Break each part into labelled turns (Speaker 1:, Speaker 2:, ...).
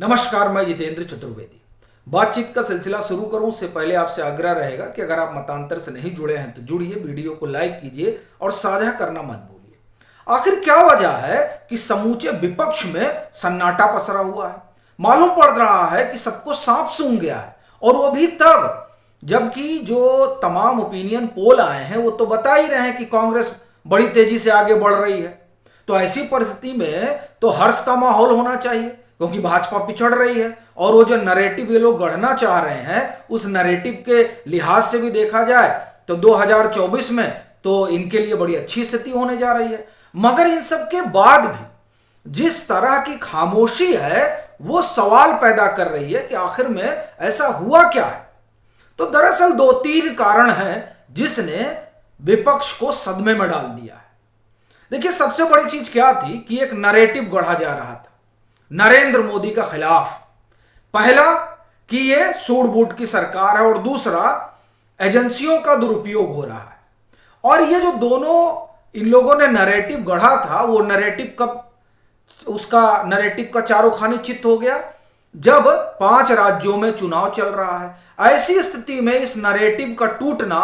Speaker 1: नमस्कार, मैं जितेंद्र चतुर्वेदी। बातचीत का सिलसिला शुरू करूं उससे पहले आपसे आग्रह रहेगा कि अगर आप मतांतर से नहीं जुड़े हैं तो जुड़िए, वीडियो को लाइक कीजिए और साझा करना मत भूलिए। आखिर क्या वजह है कि समूचे विपक्ष में सन्नाटा पसरा हुआ है? मालूम पड़ रहा है कि सबको सांप सूंघ गया है, और वो भी तब जबकि जो तमाम ओपिनियन पोल आए हैं वो तो बता ही रहे हैं कि कांग्रेस बड़ी तेजी से आगे बढ़ रही है। तो ऐसी परिस्थिति में तो हर्ष का माहौल होना चाहिए, क्योंकि भाजपा पिछड़ रही है। और वो जो नैरेटिव ये लोग गढ़ना चाह रहे हैं, उस नैरेटिव के लिहाज से भी देखा जाए तो 2024 में तो इनके लिए बड़ी अच्छी स्थिति होने जा रही है। मगर इन सब के बाद भी जिस तरह की खामोशी है वो सवाल पैदा कर रही है कि आखिर में ऐसा हुआ क्या है। तो दरअसल दो तीन कारण हैं जिसने विपक्ष को सदमे में डाल दिया है। देखिए, सबसे बड़ी चीज क्या थी कि एक नैरेटिव गढ़ा जा रहा था नरेंद्र मोदी का खिलाफ। पहला कि ये सूट बूट की सरकार है, और दूसरा एजेंसियों का दुरुपयोग हो रहा है। और ये जो दोनों इन लोगों ने नैरेटिव गढ़ा था, वो नैरेटिव कब उसका नैरेटिव का चारों खानी चित हो गया जब 5 राज्यों में चुनाव चल रहा है। ऐसी स्थिति में इस नैरेटिव का टूटना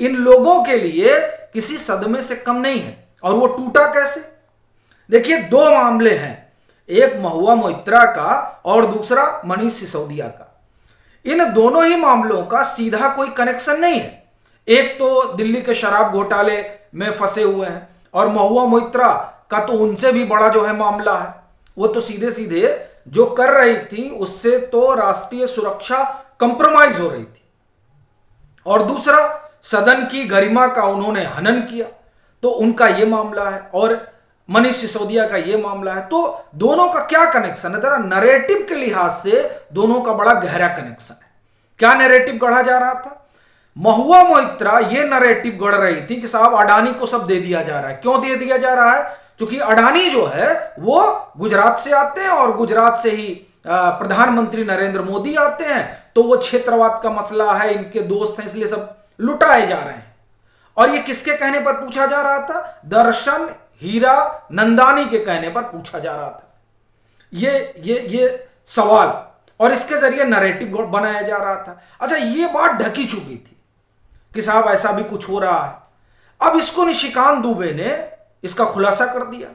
Speaker 1: इन लोगों के लिए किसी सदमे से कम नहीं है। और वो टूटा कैसे? देखिए, 2 मामले हैं, एक महुआ मोइत्रा का और दूसरा मनीष सिसोदिया का। इन दोनों ही मामलों का सीधा कोई कनेक्शन नहीं है। एक तो दिल्ली के शराब घोटाले में फंसे हुए हैं, और महुआ मोइत्रा का तो उनसे भी बड़ा जो है मामला है। वो तो सीधे सीधे जो कर रही थी उससे तो राष्ट्रीय सुरक्षा कंप्रोमाइज हो रही थी। और दूसरा, सदन की गरिमा का उन्होंने हनन किया, तो उनका ये मामला है, और मनीष सिसोदिया का ये मामला है। तो दोनों का क्या कनेक्शन है? जरा नैरेटिव के लिहाज से दोनों का बड़ा गहरा कनेक्शन है। क्या नैरेटिव गढ़ा जा रहा था? महुआ मोइत्रा ये नैरेटिव गढ़ रही थी कि साहब अडानी को सब दे दिया जा रहा है। क्यों दे दिया जा रहा है? क्योंकि अडानी जो है वो गुजरात से आते हैं, और गुजरात से ही प्रधानमंत्री नरेंद्र मोदी आते हैं। तो वो क्षेत्रवाद का मसला है, इनके दोस्त हैं, इसलिए सब लुटाए जा रहे हैं। और ये किसके कहने पर पूछा जा रहा था? दर्शन हीरा नंदानी के कहने पर पूछा जा रहा था ये सवाल, और इसके जरिए नैरेटिव बनाया जा रहा था। अच्छा, ये बात ढकी चुकी थी कि साहब ऐसा भी कुछ हो रहा है। अब इसको निशिकांत दुबे ने इसका खुलासा कर दिया,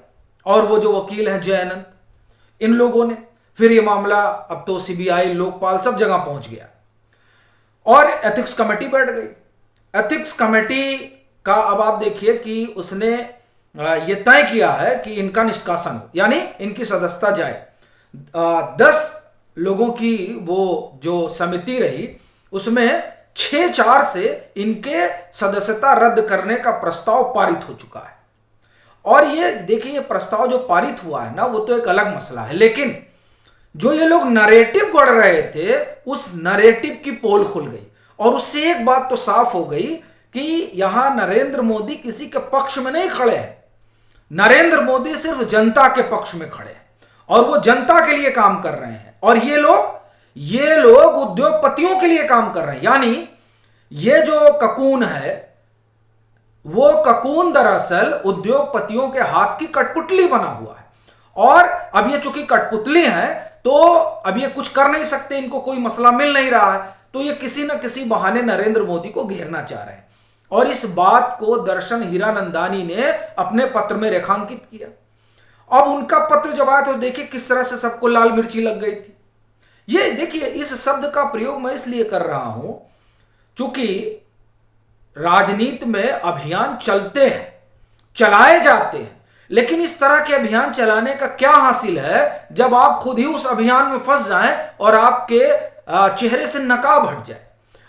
Speaker 1: और वो जो वकील हैं जय अनंत, इन लोगों ने फिर ये मामला अब तो सीबीआई, लोकपाल सब जगह पहुंच गया, और एथिक्स कमेटी बैठ गई। एथिक्स कमेटी का अब आप देखिए कि उसने ये तय किया है कि इनका निष्कासन हो, यानी इनकी सदस्यता जाए। 10 लोगों की वो जो समिति रही उसमें 6-4 से इनके सदस्यता रद्द करने का प्रस्ताव पारित हो चुका है। और ये देखिए, ये प्रस्ताव जो पारित हुआ है ना, वो तो एक अलग मसला है, लेकिन जो ये लोग नैरेटिव गढ़ रहे थे उस नैरेटिव की पोल खुल गई। और उससे एक बात तो साफ हो गई कि यहां नरेंद्र मोदी किसी के पक्ष में नहीं खड़े हैं। नरेंद्र मोदी सिर्फ जनता के पक्ष में खड़े हैं, और वो जनता के लिए काम कर रहे हैं। और ये लोग उद्योगपतियों के लिए काम कर रहे हैं। यानी ये जो ककून है, वो ककून दरअसल उद्योगपतियों के हाथ की कठपुतली बना हुआ है। और अब ये चूंकि कठपुतली है तो अब ये कुछ कर नहीं सकते, इनको कोई मसला मिल नहीं रहा है, तो ये किसी न किसी बहाने नरेंद्र मोदी को घेरना चाह रहे हैं। और इस बात को दर्शन हीरानंदानी ने अपने पत्र में रेखांकित किया। अब उनका पत्र जब आया तो देखिए किस तरह से सबको लाल मिर्ची लग गई थी। ये देखिए, इस शब्द का प्रयोग मैं इसलिए कर रहा हूं क्योंकि राजनीति में अभियान चलते हैं, चलाए जाते हैं, लेकिन इस तरह के अभियान चलाने का क्या हासिल है जब आप खुद ही उस अभियान में फंस जाएं और आपके चेहरे से नकाब हट जाए।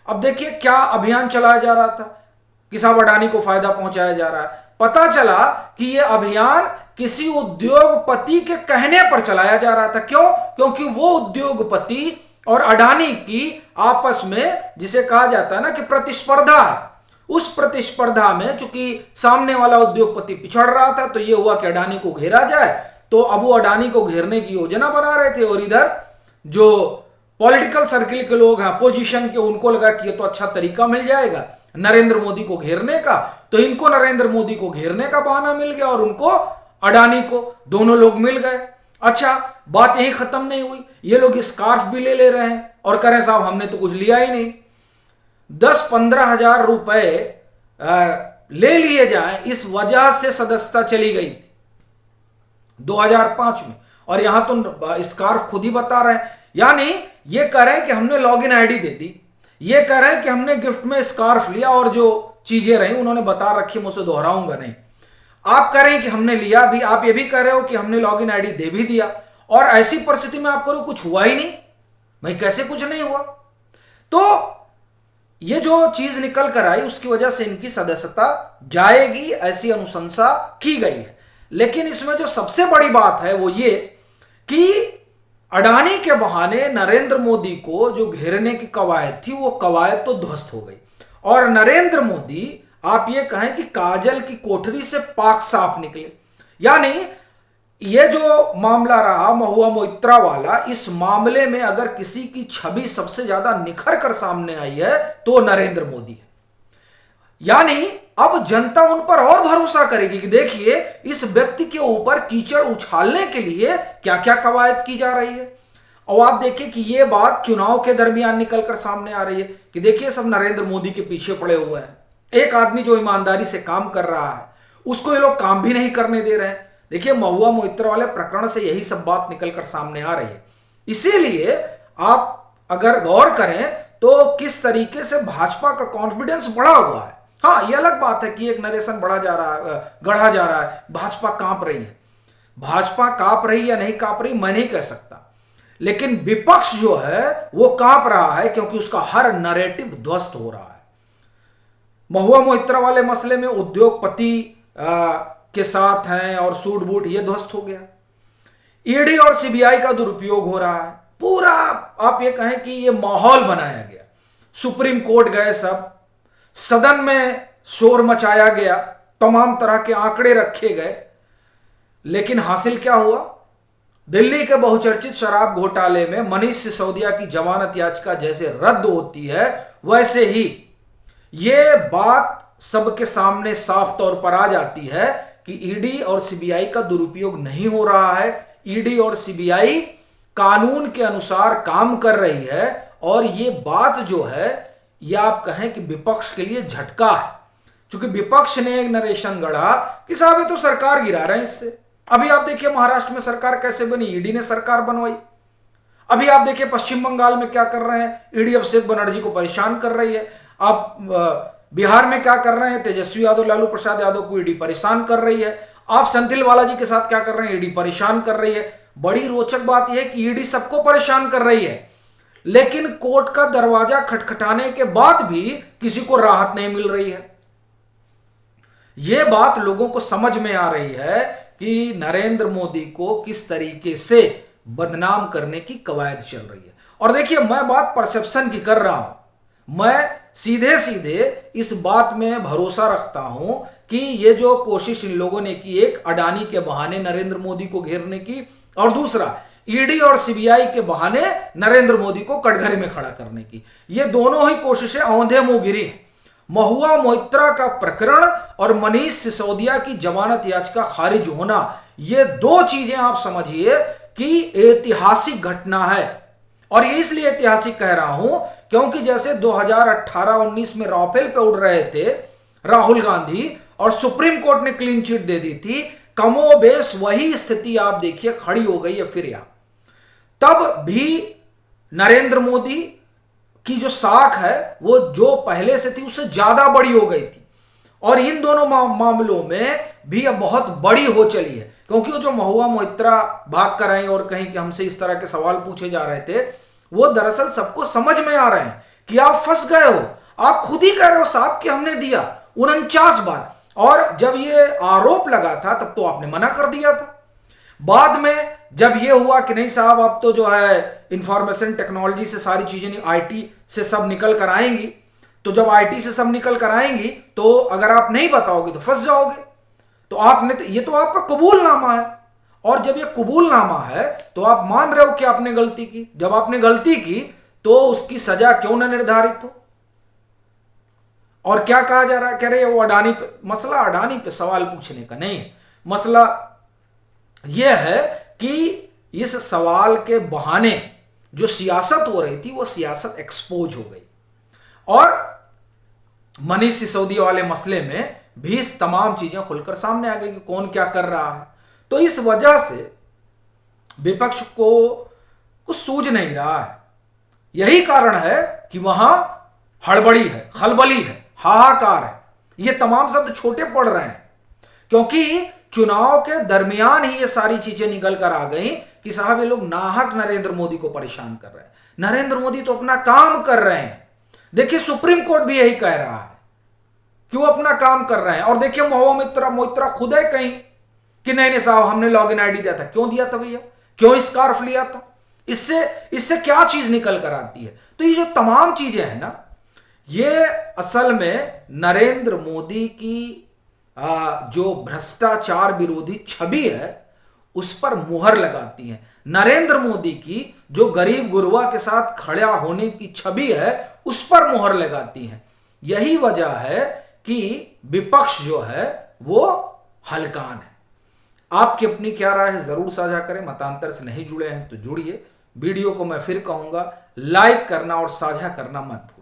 Speaker 1: अब देखिए क्या अभियान चलाया जा रहा था कि साहब अडानी को फायदा पहुंचाया जा रहा है। पता चला कि यह अभियान किसी उद्योगपति के कहने पर चलाया जा रहा था। क्यों? क्योंकि वो उद्योगपति और अडानी की आपस में, जिसे कहा जाता है ना कि प्रतिस्पर्धा है, उस प्रतिस्पर्धा में चूंकि सामने वाला उद्योगपति पिछड़ रहा था, तो यह हुआ कि अडानी को घेरा जाए। तो अब वो अडानी को घेरने की योजना बना रहे थे, और इधर जो पॉलिटिकल सर्किल के लोग हैं अपोजिशन के, उनको लगा कि ये तो अच्छा तरीका मिल जाएगा नरेंद्र मोदी को घेरने का। तो इनको नरेंद्र मोदी को घेरने का बहाना मिल गया, और उनको अडानी को, दोनों लोग मिल गए। अच्छा, बात यहीं खत्म नहीं हुई। ये लोग स्कार्फ भी ले रहे हैं और कह रहे हैं साहब हमने तो कुछ लिया ही नहीं। 10-15 हजार रुपए ले लिए जाए, इस वजह से सदस्यता चली गई थी 2005 में। और यहां तो स्कार्फ खुद ही बता रहे हैं, यानी ये कह रहे हैं कि हमने लॉगिन आईडी दे दी, ये कह रहे हैं कि हमने गिफ्ट में स्कार्फ लिया और जो चीजें रही उन्होंने बता रखी, मैं उसे दोहराऊंगा नहीं। आप कह रहे हैं कि हमने लिया भी, आप ये भी कह रहे हो कि हमने लॉगिन आईडी दे भी दिया, और ऐसी परिस्थिति में आप करो कुछ हुआ ही नहीं। भाई कैसे कुछ नहीं हुआ? तो ये जो चीज निकल कर आई उसकी वजह से इनकी सदस्यता जाएगी, ऐसी अनुशंसा की गई है। लेकिन इसमें जो सबसे बड़ी बात है वो ये कि अडानी के बहाने नरेंद्र मोदी को जो घेरने की कवायद थी वो कवायद तो ध्वस्त हो गई, और नरेंद्र मोदी आप ये कहें कि काजल की कोठरी से पाक साफ निकले। यानी ये जो मामला रहा महुआ मोइत्रा वाला, इस मामले में अगर किसी की छवि सबसे ज्यादा निखर कर सामने आई है तो नरेंद्र मोदी है। यानी अब जनता उन पर और भरोसा करेगी कि देखिए इस व्यक्ति के ऊपर कीचड़ उछालने के लिए क्या क्या कवायद की जा रही है। और आप देखिए कि ये बात चुनाव के दरमियान निकलकर सामने आ रही है कि देखिए सब नरेंद्र मोदी के पीछे पड़े हुए हैं। एक आदमी जो ईमानदारी से काम कर रहा है उसको ये लोग काम भी नहीं करने दे रहे हैं। देखिए महुआ मोइत्रा वाले प्रकरण से यही सब बात निकलकर सामने आ रही है। इसीलिए आप अगर गौर करें तो किस तरीके से भाजपा का कॉन्फिडेंस बढ़ा हुआ है। हाँ, ये अलग बात है कि एक नरेशन गढ़ा जा रहा है, भाजपा कांप रही है। भाजपा कांप रही या नहीं कांप रही मैं नहीं कह सकता, लेकिन विपक्ष जो है वो कांप रहा है क्योंकि उसका हर नैरेटिव ध्वस्त हो रहा है। महुआ मोइत्रा वाले मसले में उद्योगपति के साथ हैं और सूट बूट ये ध्वस्त हो गया। ईडी और सीबीआई का दुरुपयोग हो रहा है, पूरा आप ये कहें कि ये माहौल बनाया गया। सुप्रीम कोर्ट गए, सब सदन में शोर मचाया गया, तमाम तरह के आंकड़े रखे गए, लेकिन हासिल क्या हुआ? दिल्ली के बहुचर्चित शराब घोटाले में मनीष सिसोदिया की जमानत याचिका जैसे रद्द होती है वैसे ही ये बात सबके सामने साफ तौर पर आ जाती है कि ईडी और सीबीआई का दुरुपयोग नहीं हो रहा है। ईडी और सीबीआई कानून के अनुसार काम कर रही है, और ये बात जो है ये आप कहें कि विपक्ष के लिए झटका है, क्योंकि विपक्ष ने एक नरेशन गढ़ा कि साहब ये तो सरकार गिरा रहे हैं इससे। अभी आप देखिए महाराष्ट्र में सरकार कैसे बनी, ईडी ने सरकार बनवाई। अभी आप देखिए पश्चिम बंगाल में क्या कर रहे हैं, ईडी अभिषेक बनर्जी को परेशान कर रही है। आप बिहार में क्या कर रहे हैं, तेजस्वी यादव लालू प्रसाद यादव को ईडी परेशान कर रही है। आप सेंथिल बालाजी के साथ क्या कर रहे हैं, ईडी परेशान कर रही है। बड़ी रोचक बात यह है कि ईडी सबको परेशान कर रही है, लेकिन कोर्ट का दरवाजा खटखटाने के बाद भी किसी को राहत नहीं मिल रही है। यह बात लोगों को समझ में आ रही है कि नरेंद्र मोदी को किस तरीके से बदनाम करने की कवायद चल रही है। और देखिए मैं बात परसेप्शन की कर रहा हूं, मैं सीधे सीधे इस बात में भरोसा रखता हूं कि ये जो कोशिश इन लोगों ने की, एक अडानी के बहाने नरेंद्र मोदी को घेरने की, और दूसरा ईडी और सीबीआई के बहाने नरेंद्र मोदी को कटघरे में खड़ा करने की, ये दोनों ही कोशिशें औंधे मुंह गिरी हैं। महुआ मोइत्रा का प्रकरण और मनीष सिसोदिया की जमानत याचिका खारिज होना, ये दो चीजें आप समझिए कि ऐतिहासिक घटना है। और ये इसलिए ऐतिहासिक कह रहा हूं क्योंकि जैसे 2018-19 में राफेल पे उड़ रहे थे राहुल गांधी और सुप्रीम कोर्ट ने क्लीन चिट दे दी थी, कमोबेश वही स्थिति आप देखिए खड़ी हो गई है फिर यहां। तब भी नरेंद्र मोदी की जो साख है वो जो पहले से थी उससे ज्यादा बड़ी हो गई थी, और इन दोनों मामलों में भी अब बहुत बड़ी हो चली है। क्योंकि वो जो महुआ मोइत्रा भाग कर आई और कहीं कि हमसे इस तरह के सवाल पूछे जा रहे थे, वो दरअसल सबको समझ में आ रहे हैं कि आप फंस गए हो। आप खुद ही कह रहे हो साहब कि हमने दिया 49 बार, और जब ये आरोप लगा था तब तो आपने मना कर दिया था। बाद में जब ये हुआ कि नहीं साहब अब तो जो है इंफॉर्मेशन टेक्नोलॉजी से सारी चीजें आईटी से सब निकल कर आएंगी, तो जब आईटी से सब निकल कर आएंगी तो अगर आप नहीं बताओगे तो फंस जाओगे। तो आपने तो ये तो आपका कबूलनामा है, और जब ये कबूलनामा है तो आप मान रहे हो कि आपने गलती की। जब आपने गलती की तो उसकी सजा क्यों न निर्धारित हो। और क्या कहा जा रहा है, कह रहे वो अडानी पे, मसला अडानी पे सवाल पूछने का नहीं है, मसला यह है कि इस सवाल के बहाने जो सियासत हो रही थी वो सियासत एक्सपोज हो गई। और मनीष सिसोदिया वाले मसले में भी तमाम चीजें खुलकर सामने आ गई कि कौन क्या कर रहा है। तो इस वजह से विपक्ष को कुछ सूझ नहीं रहा है। यही कारण है कि वहां हड़बड़ी है, खलबली है, हाहाकार है। ये तमाम शब्द छोटे पड़ रहे हैं क्योंकि चुनाव के दरमियान ही ये सारी चीजें निकल कर आ गई कि साहब ये लोग नाहक नरेंद्र मोदी को परेशान कर रहे हैं। नरेंद्र मोदी तो अपना काम कर रहे हैं। देखिए सुप्रीम कोर्ट भी यही कह रहा है कि वो अपना काम कर रहे हैं। और देखिए महुआ मोइत्रा खुद है कहीं कि नहीं नहीं साहब हमने लॉगिन आईडी दिया था। क्यों दिया था भैया? क्यों स्कार्फ लिया था? इससे क्या चीज निकल कर आती है? तो ये जो तमाम चीजें हैं ना, ये असल में नरेंद्र मोदी की जो भ्रष्टाचार विरोधी छवि है उस पर मुहर लगाती हैं। नरेंद्र मोदी की जो गरीब गुरबा के साथ खड़ा होने की छवि है उस पर मुहर लगाती हैं। यही वजह है कि विपक्ष जो है वो हलकान है। आपकी अपनी क्या राय है जरूर साझा करें। मतांतर से नहीं जुड़े हैं तो जुड़िए। वीडियो को मैं फिर कहूंगा लाइक करना और साझा करना मत भूलिए।